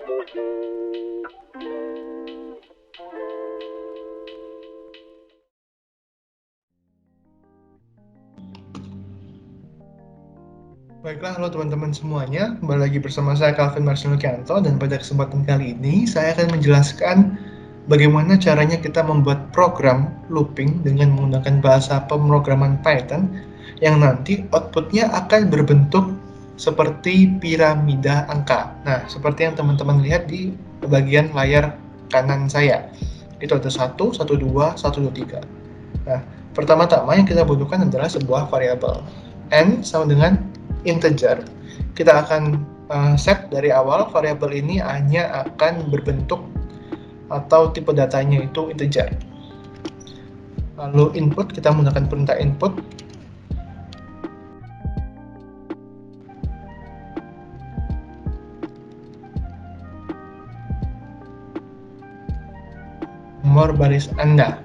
Baiklah, halo teman-teman semuanya. Kembali lagi bersama saya Calvin Marcinukianto, dan pada kesempatan kali ini saya akan menjelaskan bagaimana caranya kita membuat program looping dengan menggunakan bahasa pemrograman Python yang nanti outputnya akan berbentuk seperti piramida angka. Nah, seperti yang teman-teman lihat di bagian layar kanan saya. Itu ada 1, 1, 2, 1, 2, 3. Nah, pertama-tama yang kita butuhkan adalah sebuah variabel. N sama dengan integer. Kita akan set dari awal variabel ini hanya akan berbentuk atau tipe datanya itu integer. Lalu input, kita menggunakan perintah input. Nomor baris Anda.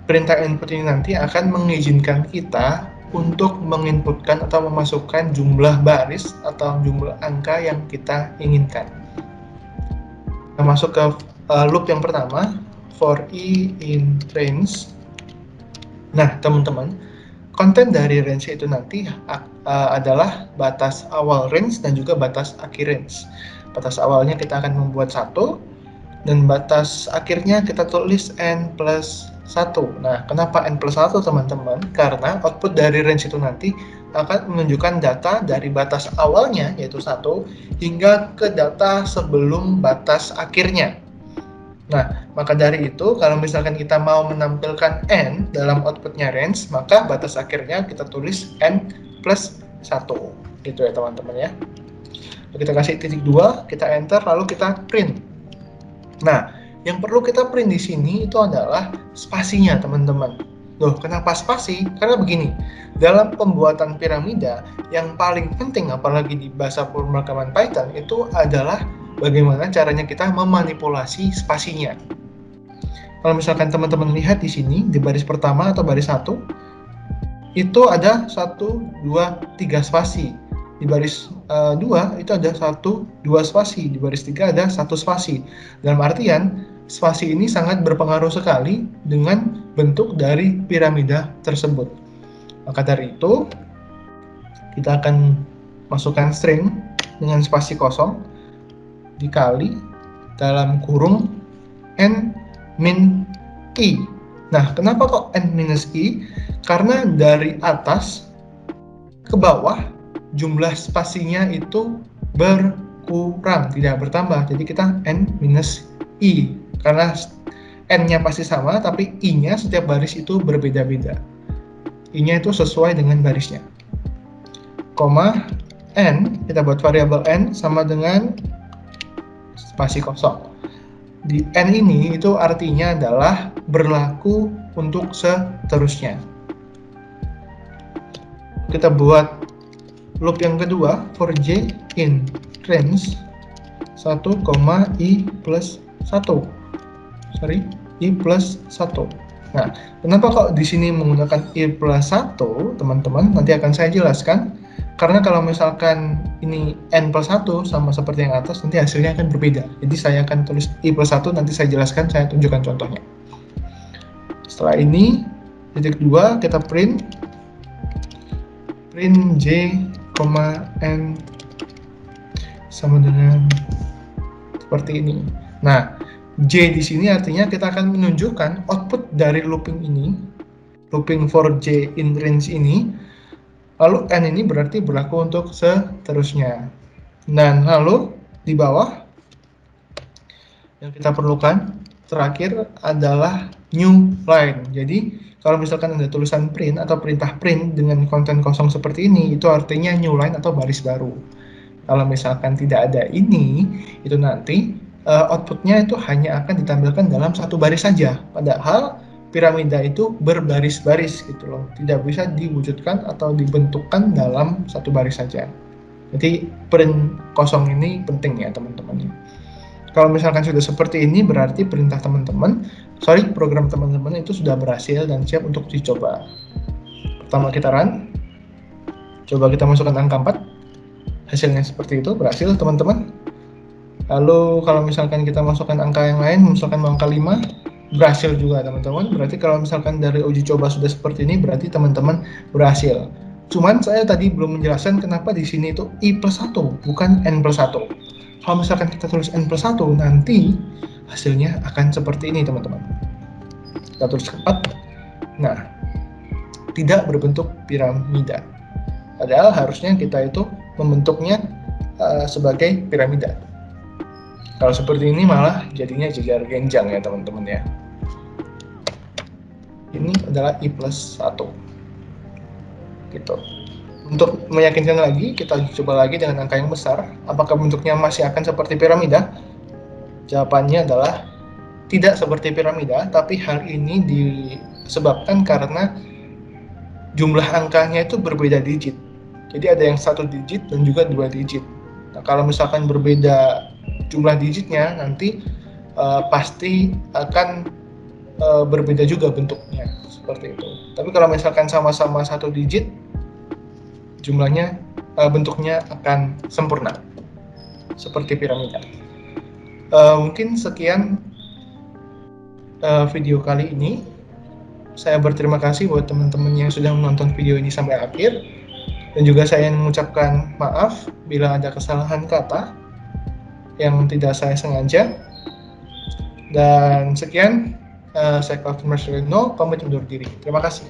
Perintah input ini nanti akan mengizinkan kita untuk menginputkan atau memasukkan jumlah baris atau jumlah angka yang kita inginkan. Kita masuk ke loop yang pertama, for i in range. Nah, teman-teman, konten dari range itu nanti adalah batas awal range dan juga batas akhir range. Batas awalnya kita akan membuat 1, dan batas akhirnya kita tulis n plus 1. Nah, kenapa n plus 1, teman-teman? Karena output dari range itu nanti akan menunjukkan data dari batas awalnya, yaitu 1, hingga ke data sebelum batas akhirnya. Nah, maka dari itu, kalau misalkan kita mau menampilkan n dalam outputnya range, maka batas akhirnya kita tulis n plus 1. Gitu ya, teman-teman ya. Kita kasih titik 2, kita enter, lalu kita print. Nah, yang perlu kita print di sini itu adalah spasinya, teman-teman. Loh, kenapa spasi? Karena begini, dalam pembuatan piramida, yang paling penting, apalagi di bahasa pemrograman Python, itu adalah bagaimana caranya kita memanipulasi spasinya. Kalau misalkan teman-teman lihat di sini, di baris pertama atau baris 1, itu ada 1, 2, 3 spasi. Di baris 2 itu ada 1, 2 spasi. Di baris 3 ada 1 spasi. Dalam artian, spasi ini sangat berpengaruh sekali dengan bentuk dari piramida tersebut. Maka dari itu, kita akan masukkan string dengan spasi kosong dikali dalam kurung n min i. Nah, kenapa kok n minus i? Karena dari atas ke bawah jumlah spasinya itu berkurang, tidak bertambah. Jadi kita n minus i, karena n-nya pasti sama, tapi i-nya setiap baris itu berbeda-beda. I-nya itu sesuai dengan barisnya. Koma n, kita buat variabel n sama dengan spasi kosong. Di n ini itu artinya adalah berlaku untuk seterusnya. Kita buat loop yang kedua, for j in range 1, i plus 1. I plus 1. Nah, kenapa kok di sini menggunakan i plus 1, teman-teman? Nanti akan saya jelaskan. Karena kalau misalkan ini n plus 1 sama seperti yang atas, nanti hasilnya akan berbeda. Jadi saya akan tulis i plus 1, nanti saya jelaskan, saya tunjukkan contohnya. Setelah ini, titik 2, kita print j, n sama dengan seperti ini. Nah, j di sini artinya kita akan menunjukkan output dari looping ini, looping for j in range ini. Lalu n ini berarti berlaku untuk seterusnya. Dan lalu di bawah yang kita perlukan terakhir adalah new line. Jadi kalau misalkan ada tulisan print atau perintah print dengan konten kosong seperti ini, itu artinya new line atau baris baru. Kalau misalkan tidak ada ini, itu nanti outputnya itu hanya akan ditampilkan dalam satu baris saja. Padahal piramida itu berbaris-baris gitu loh, tidak bisa diwujudkan atau dibentukkan dalam satu baris saja. Jadi print kosong ini penting ya, teman-teman. Kalau misalkan sudah seperti ini, berarti program teman-teman itu sudah berhasil dan siap untuk dicoba. Pertama kita run, coba kita masukkan angka 4, hasilnya seperti itu, berhasil teman-teman. Lalu kalau misalkan kita masukkan angka yang lain, misalkan angka 5, berhasil juga teman-teman. Berarti kalau misalkan dari uji coba sudah seperti ini, berarti teman-teman berhasil. Cuman saya tadi belum menjelaskan kenapa di sini itu I plus 1, bukan N plus 1. Kalau misalkan kita tulis N plus 1, nanti hasilnya akan seperti ini teman-teman. Kita tulis 4. Nah, tidak berbentuk piramida. Padahal harusnya kita itu membentuknya sebagai piramida. Kalau seperti ini malah jadinya jejar genjang ya teman-teman ya. Ini adalah I plus 1. Gitu. Untuk meyakinkan lagi, kita coba lagi dengan angka yang besar. Apakah bentuknya masih akan seperti piramida? Jawabannya adalah tidak seperti piramida, tapi hal ini disebabkan karena jumlah angkanya itu berbeda digit. Jadi ada yang 1 digit dan juga 2 digit. Nah, kalau misalkan berbeda jumlah digitnya, nanti pasti akan berbeda juga bentuknya, seperti itu. Tapi kalau misalkan sama-sama 1 digit, jumlahnya bentuknya akan sempurna, seperti piramida. Mungkin sekian video kali ini. Saya berterima kasih buat teman-teman yang sudah menonton video ini sampai akhir. Dan juga saya mengucapkan maaf bila ada kesalahan kata yang tidak saya sengaja. Dan sekian, saya Calvin Marcelino, pamit undur diri. Terima kasih.